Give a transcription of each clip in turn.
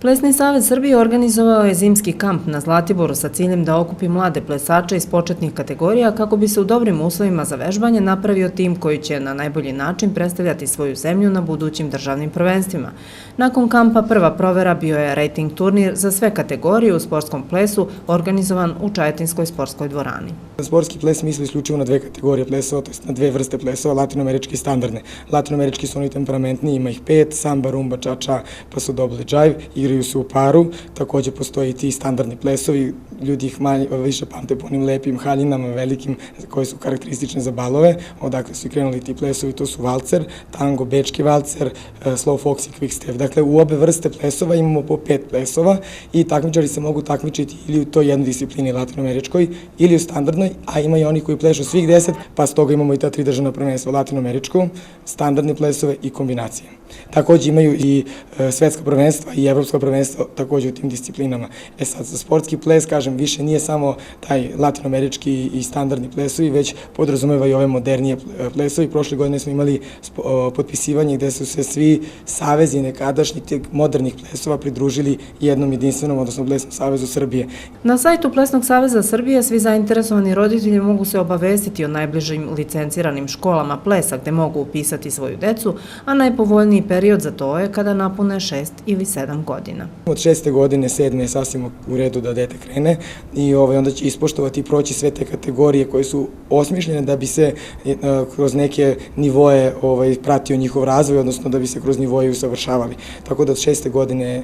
Plesni savez Srbije organizovao je zimski kamp na Zlatiboru sa ciljem da okupi mlade plesače iz početnih kategorija kako bi se u dobrim uslovima za vežbanje napravio tim koji će na najbolji način predstavljati svoju zemlju na budućim državnim prvenstvima. Nakon kampa prva provera bio je rating turnir za sve kategorije u sportskom plesu organizovan u Čajetinskoj sportskoj dvorani. Sportski ples misli isključivo na dve kategorije plesova, to je na dve vrste plesova, latinoamerički i standardne. Latinoamerički su oni temperamentni, ima ih 5, samba, rumba, čača, pa su dobili džajv, igraju se u paru. Takođe postoje i ti standardni plesovi, ljudi ih više pamte po onim lepim haljinama velikim koje su karakteristične za balove, odakle su i krenuli ti plesovi, to su valcer, tango, bečki valcer, slow fox i quick step. Dakle, u obe vrste plesova imamo po 5 plesova i takmičari se mogu takmičiti ili u toj jednoj disciplini latinoameričkoj ili u standardnoj, a ima i oni koji plešu svih 10, pa s toga imamo i ta 3 državna prvenstva, latinoameričku, standardne plesove i kombinacije. Takođe imaju i svetska prvenstva i evropska prvenstva takođe u tim disciplinama. Sad, za sportski ples, kažem, više nije samo taj latinoamerički i standardni plesovi, već podrazumeva i ove modernije plesovi. Prošle godine smo imali potpisivanje gde su se svi savezi nekadašnjih modernih plesova pridružili jednom jedinstvenom, odnosno Plesnom savezu Srbije. Na sajtu Plesnog saveza Srbije svi zainteresovani roditelji mogu se obavestiti o najbližim licenciranim školama plesa gde mogu upisati svoju decu, a najpovoljniji period za to je kada napune 6 ili 7 godina. Od 6. godine, 7. je sasvim u redu da dete krene i onda će ispoštovati i proći sve te kategorije koje su osmišljene da bi se kroz neke nivoje pratio njihov razvoj, odnosno da bi se kroz nivoje usavršavali. Tako da od 6. godine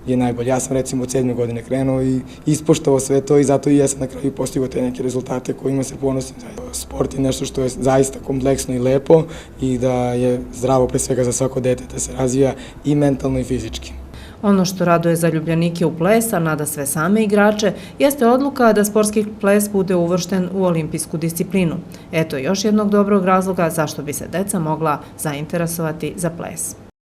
je najbolje. Ja sam recimo od 7. godine krenuo i ispoštovao sve to i zato i ja sam na kraju postigao te neke rezultate kojima se ponosim. Sport je nešto što je zaista kompleksno i lepo i da je zdravo pre svega za svako dete da se razvija i mentalno i fizički. Ono što raduje zaljubljenike u ples, a nada sve same igrače, jeste odluka da sportski ples bude uvršten u olimpijsku disciplinu. Eto još jednog dobrog razloga zašto bi se deca mogla zainteresovati za ples.